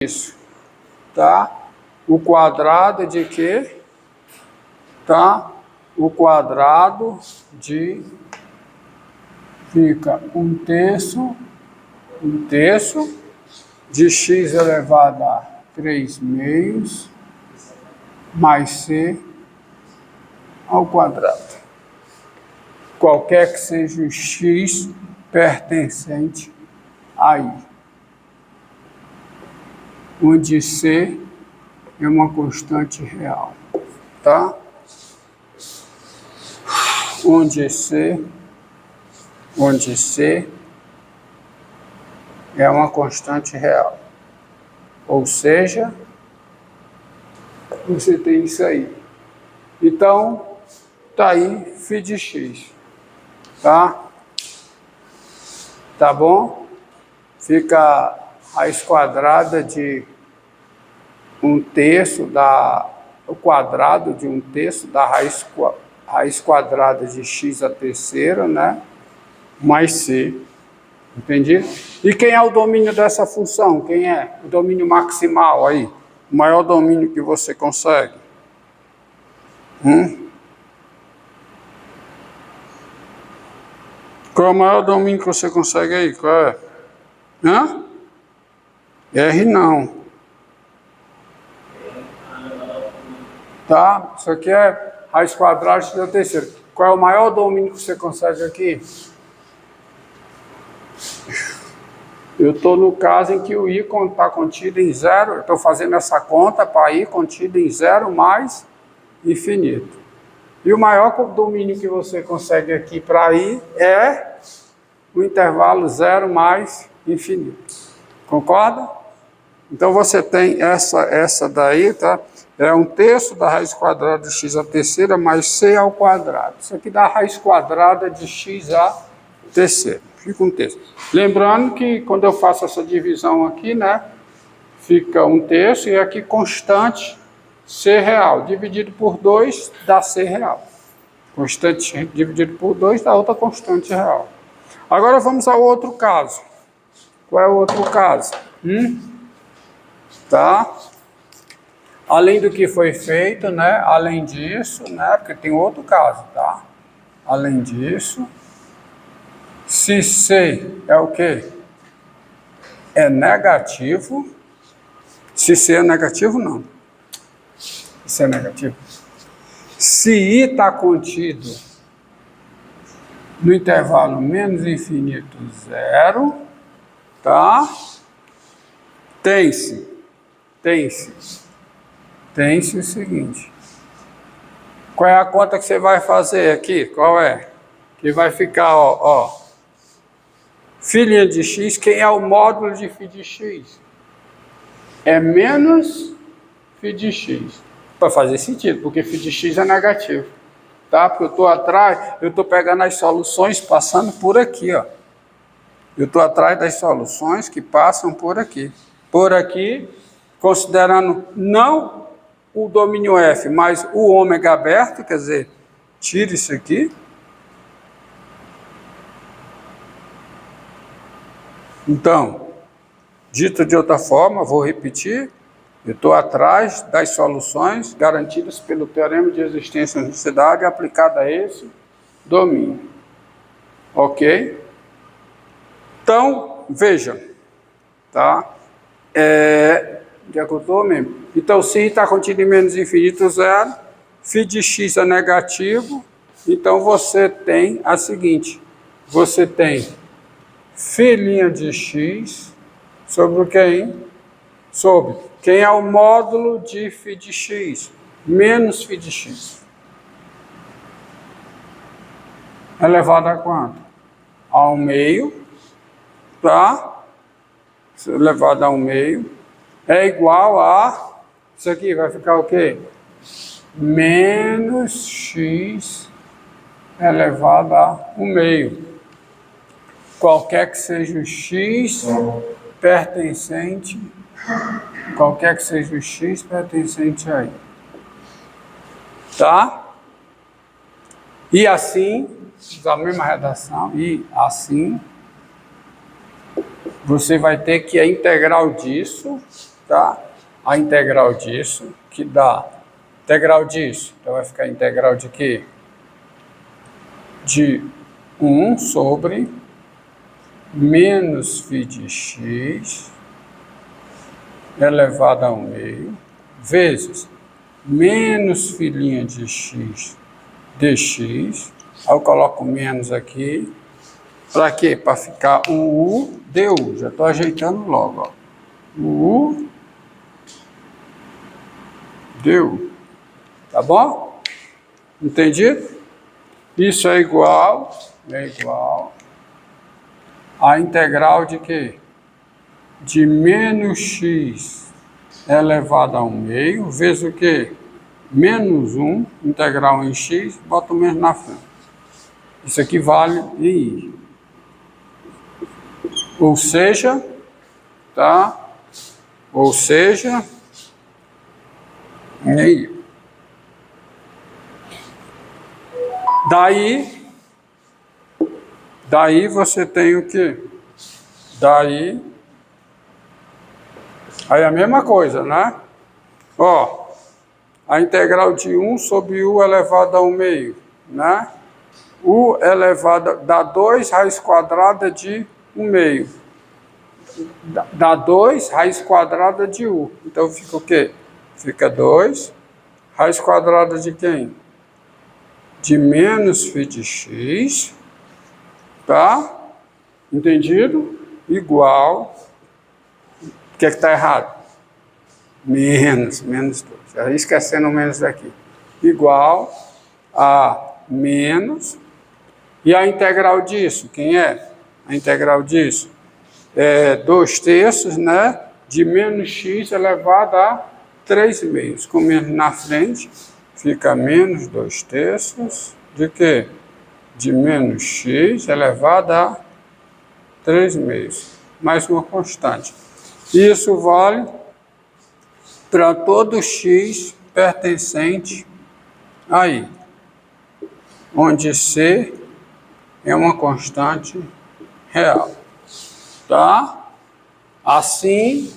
isso, tá? O quadrado de quê? Tá? O quadrado de... Fica um terço de x elevado a 3/2 mais c ao quadrado. Qualquer que seja o x pertencente a i. Onde c é uma constante real, tá? Onde c é uma constante real. Ou seja, você tem isso aí. Então, tá aí φ de x, tá? Tá bom? Fica a raiz quadrada de o quadrado de 1/3 da raiz quadrada de x à terceira, né? Mais c. Entendi? E quem é o domínio dessa função? Quem é? O domínio maximal aí. O maior domínio que você consegue. Qual é o maior domínio que você consegue aí? Qual é? R não. Tá? Isso aqui é raiz quadrada de x à terceira. Qual é o maior domínio que você consegue aqui? Eu estou no caso em que o i está contido em zero. Eu estou fazendo essa conta para i contido em zero mais infinito. E o maior domínio que você consegue aqui para i é o intervalo zero mais infinito. Concorda? Então você tem essa daí, tá? É 1/3 da raiz quadrada de x à terceira mais c ao quadrado. Isso aqui dá a raiz quadrada de x à terceira. Fica 1/3. Lembrando que quando eu faço essa divisão aqui, né? Fica 1/3 e aqui constante c real. Dividido por 2 dá c real. Constante dividido por 2 dá outra constante real. Agora vamos ao outro caso. Qual é o outro caso? Tá? Além do que foi feito, né? Além disso, né? Porque tem outro caso, tá? Além disso, se C é o quê? É negativo. Se C é negativo, não. Se é negativo. Se I está contido no intervalo menos infinito zero, tá? Tem-se o seguinte. Qual é a conta que você vai fazer aqui? Qual é? Que vai ficar, ó. Φ' de x, quem é o módulo de φ de x? É menos φ de x. Para fazer sentido, porque φ de x é negativo. Tá? Porque eu estou atrás, eu estou pegando as soluções passando por aqui, ó. Eu estou atrás das soluções que passam por aqui. Por aqui, considerando não o domínio F, mas o ômega aberto, quer dizer, tira isso aqui. Então, dito de outra forma, vou repetir, eu estou atrás das soluções garantidas pelo teorema de existência da unicidade aplicada a esse domínio. Ok? Então, veja, tá? De acordo mesmo. Então, se está contido em menos infinito zero, φ de x é negativo, então você tem a seguinte, você tem φ' de x sobre quem? Sobre quem é o módulo de φ de x, menos φ de x. Elevado a quanto? Ao meio, tá? Elevado ao meio, é igual a, isso aqui vai ficar o quê? Menos x elevado a 1/2. Qualquer que seja o x pertencente, a i. Tá? E assim, da mesma redação, e assim, você vai ter que a integral disso tá? A integral disso, que dá integral disso, então vai ficar integral de quê? De 1 sobre menos φ de x elevado a 1/2 vezes menos φ' de x dx. Aí eu coloco menos aqui. Para quê? Para ficar um U du. Já estou ajeitando logo, ó. U du. Tá bom? Entendido? Isso é igual a integral de quê? De menos x elevado a 1/2 vezes o quê? Menos 1, integral em x, bota o menos na frente. Isso aqui vale i. Ou seja, tá? Ou seja, i. Daí você tem o quê? Daí, aí a mesma coisa, né? Ó, a integral de 1 sobre u elevado a 1/2, né? U elevado dá 2 raiz quadrada de 1/2. Dá 2 raiz quadrada de u. Então fica o quê? Fica 2 raiz quadrada de quem? De menos φ de x, tá? Entendido? Igual. O que é que está errado? Menos 2. Já esquecendo o menos daqui. Igual a menos. E a integral disso, quem é? A integral disso é 2/3, né? De menos x elevado a 3/2. Com menos na frente, fica menos 2/3 de quê? De menos x elevado a 3/2. Mais uma constante. Isso vale para todo x pertencente a i, onde c é uma constante real, tá? Assim,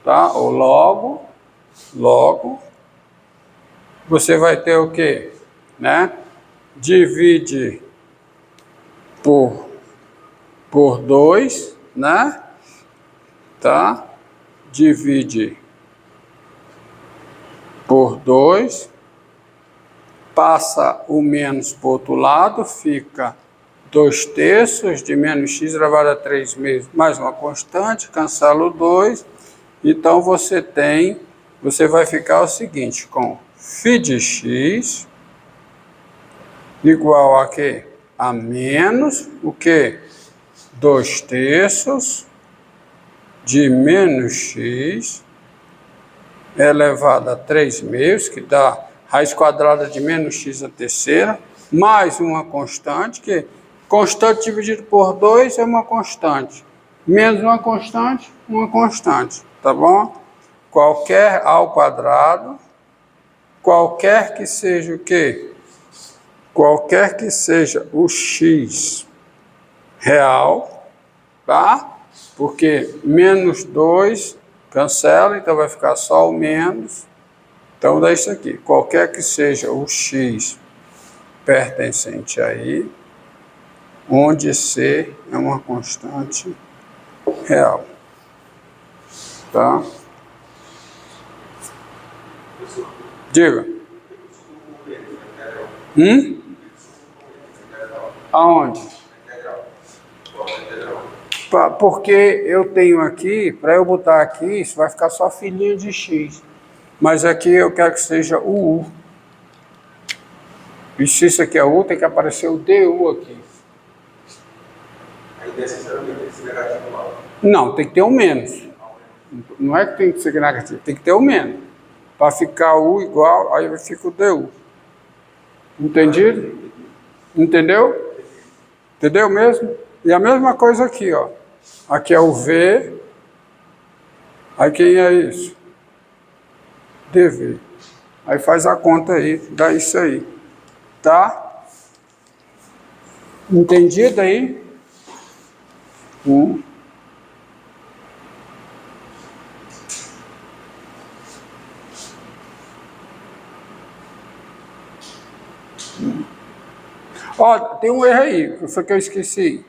tá? Ou logo, você vai ter o quê? Né? Divide por 2, né? Tá? Divide por 2, passa o menos para o outro lado, fica 2/3 de menos x elevado a 3/2, mais uma constante, cancela o 2. Então você vai ficar o seguinte, com φ de x igual a quê? A menos o quê? 2/3 de menos x elevado a 3/2, que dá raiz quadrada de menos x a terceira, mais uma constante, que constante dividido por 2 é uma constante. Menos uma constante, tá bom? Qualquer ao quadrado, qualquer que seja o quê? Qualquer que seja o x real, tá? Porque menos 2 cancela, então vai ficar só o menos. Então dá isso aqui. Qualquer que seja o x pertencente a i, onde c é uma constante real. Tá? Diga. Aonde? Porque eu tenho aqui, para eu botar aqui, isso vai ficar só filhinha de x. Mas aqui eu quero que seja o u. E se isso aqui é u, tem que aparecer o du aqui. Aí necessariamente tem que ser negativo lá. Não, tem que ter o menos. Não é que tem que ser negativo, tem que ter o menos. Para ficar u igual, aí fica o du. Entendido? Entendeu? Entendeu mesmo? E a mesma coisa aqui, ó. Aqui é o v. Aí quem é isso? dv. Aí faz a conta aí, dá isso aí. Tá? Entendido aí? Ó, tem um erro aí, que foi que eu esqueci.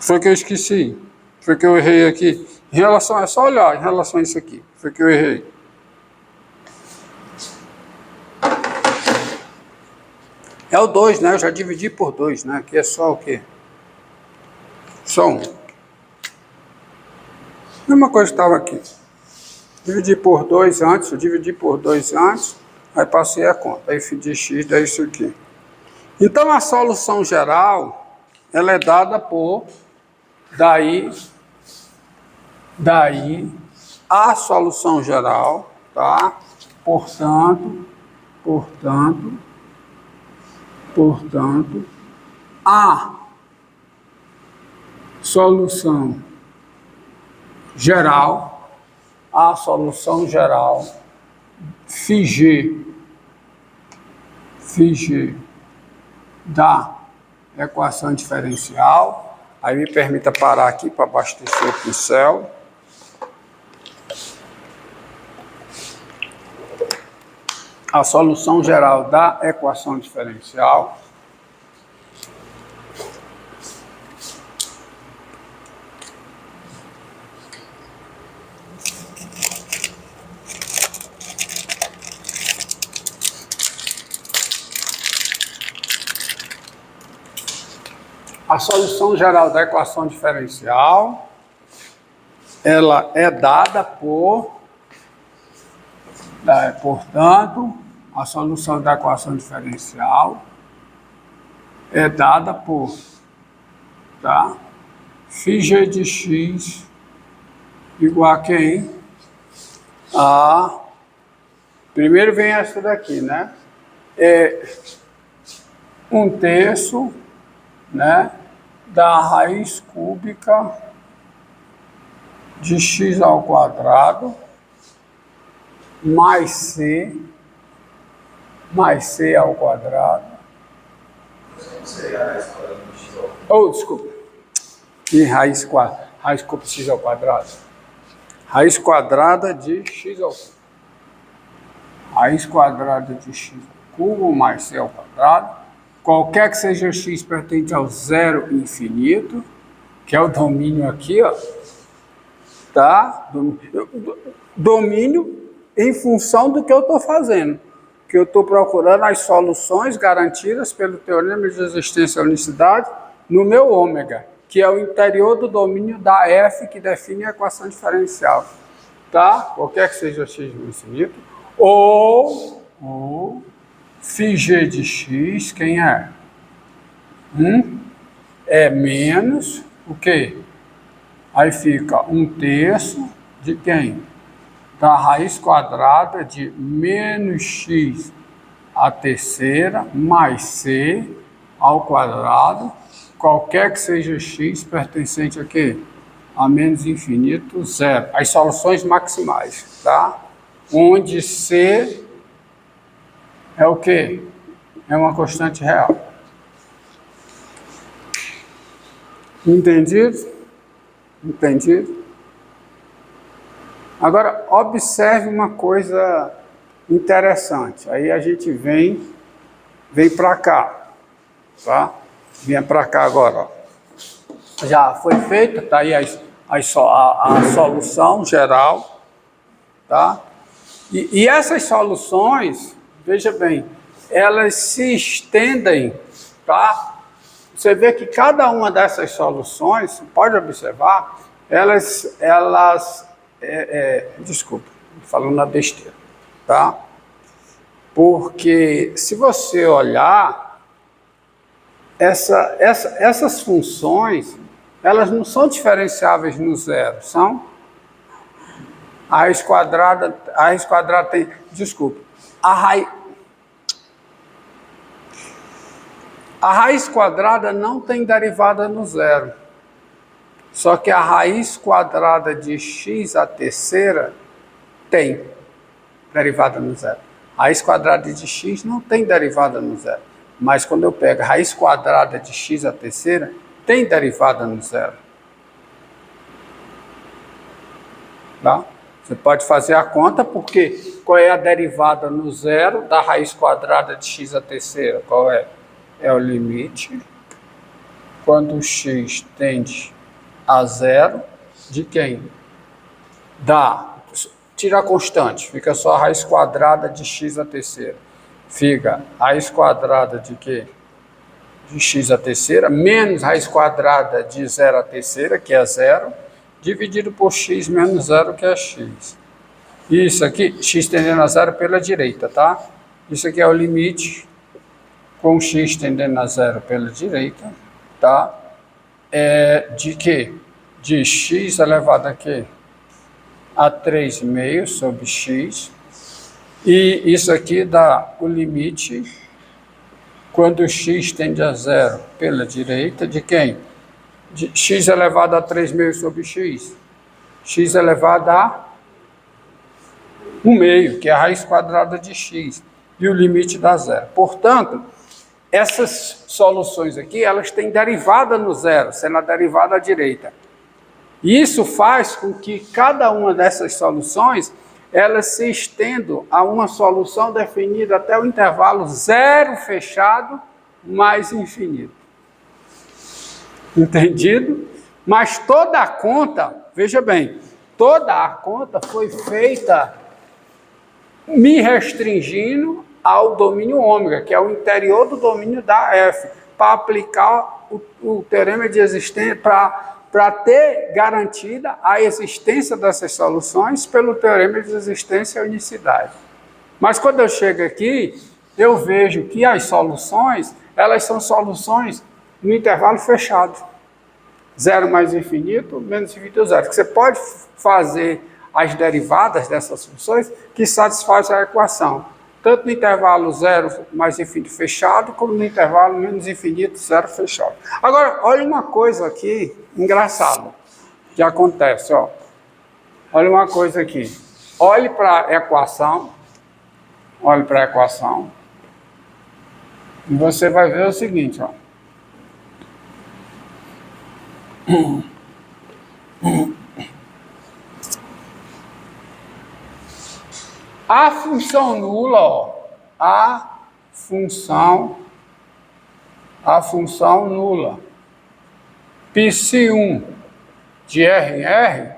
Foi que eu esqueci. Foi que eu errei aqui. Em relação, é só olhar em relação a isso aqui. Foi que eu errei. É o 2, né? Eu já dividi por 2, né? Aqui é só o quê? Só 1. Mesma coisa que estava aqui. Dividi por 2 antes, eu dividi por 2 antes, aí passei a conta. Aí f de x dá isso aqui. Então a solução geral, ela é dada por, daí a solução geral, tá? Portanto, a solução geral, φg da equação diferencial. Aí me permita parar aqui para abastecer o pincel. A solução geral da equação diferencial ela é dada por, portanto, a solução da equação diferencial é dada por, tá? φg de x igual a quem? Primeiro vem essa daqui, né? É 1/3, né, da raiz cúbica de x ao quadrado mais c ao quadrado. Oh, desculpa. E raiz cúbica de x ao quadrado. Raiz quadrada de x ao cubo. Raiz quadrada de x ao cubo mais c ao quadrado. Qualquer que seja x pertence ao zero infinito, que é o domínio aqui, ó. Tá? Domínio em função do que eu estou fazendo. Que eu estou procurando as soluções garantidas pelo teorema de existência da unicidade no meu ômega, que é o interior do domínio da f que define a equação diferencial. Tá? Qualquer que seja x no infinito. Ou φg de x, quem é? É menos o quê? Aí fica 1/3 de quem? Da raiz quadrada de menos x à terceira mais c ao quadrado, qualquer que seja x pertencente a quê? A menos infinito, zero. As soluções maximais, tá? Onde c é o quê? É uma constante real. Entendido? Entendido? Agora, observe uma coisa interessante. Aí a gente vem para cá, tá? Vem para cá agora, ó. Já foi feita, tá aí a solução geral, tá? E essas soluções, veja bem, elas se estendem, tá? Você vê que cada uma dessas soluções, pode observar, desculpa, falando na besteira, tá? Porque se você olhar, essas funções, elas não são diferenciáveis no zero, são? A raiz quadrada tem, desculpa, a raiz quadrada não tem derivada no zero. Só que a raiz quadrada de x à terceira tem derivada no zero. A raiz quadrada de x não tem derivada no zero. Mas quando eu pego a raiz quadrada de x à terceira, tem derivada no zero. Tá? Você pode fazer a conta, porque qual é a derivada no zero da raiz quadrada de x à terceira? Qual é? É o limite quando x tende a zero de quem? Tira a constante, fica só a raiz quadrada de x à terceira. Fica raiz quadrada de quê? De x à terceira, menos raiz quadrada de zero à terceira, que é zero, dividido por x menos zero, que é x. Isso aqui, x tendendo a zero pela direita, tá? Isso aqui é o limite com x tendendo a zero pela direita, tá? De quê? De x elevado a quê? A 3 meios sobre x. E isso aqui dá o limite quando x tende a zero pela direita, de quem? De x elevado a 3 meios sobre x. X elevado a 1 meio, que é a raiz quadrada de x. E o limite dá zero. Portanto, essas soluções aqui, elas têm derivada no zero, sendo a derivada à direita. E isso faz com que cada uma dessas soluções, elas se estendam a uma solução definida até o intervalo zero fechado mais infinito. Entendido? Mas toda a conta, veja bem, toda a conta foi feita me restringindo ao domínio ômega, que é o interior do domínio da F, para aplicar o teorema de existência, para ter garantida a existência dessas soluções pelo teorema de existência e unicidade. Mas quando eu chego aqui, eu vejo que as soluções, elas são soluções no intervalo fechado. Zero mais infinito, menos infinito zero. Você pode fazer as derivadas dessas funções que satisfazem a equação. Tanto no intervalo zero mais infinito fechado, como no intervalo menos infinito zero fechado. Agora, olha uma coisa aqui engraçada que acontece. Ó. Olha uma coisa aqui. Olhe para a equação. Olhe para a equação. E você vai ver o seguinte. Ó. A função nula, ó, a função nula, Psi1 de R em R,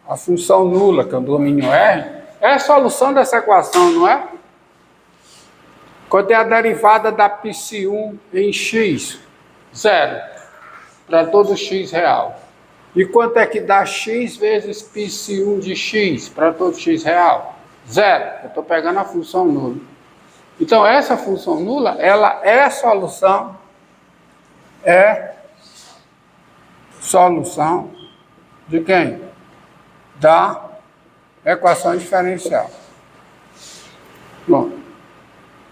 a função nula, que é o domínio R, é a solução dessa equação, não é? Quando é a derivada da Psi1 em x, zero, para todo x real. E quanto é que dá x vezes Psi1 de x para todo x real? Zero. Eu estou pegando a função nula. Então, essa função nula, ela é solução de quem? Da equação diferencial. Bom,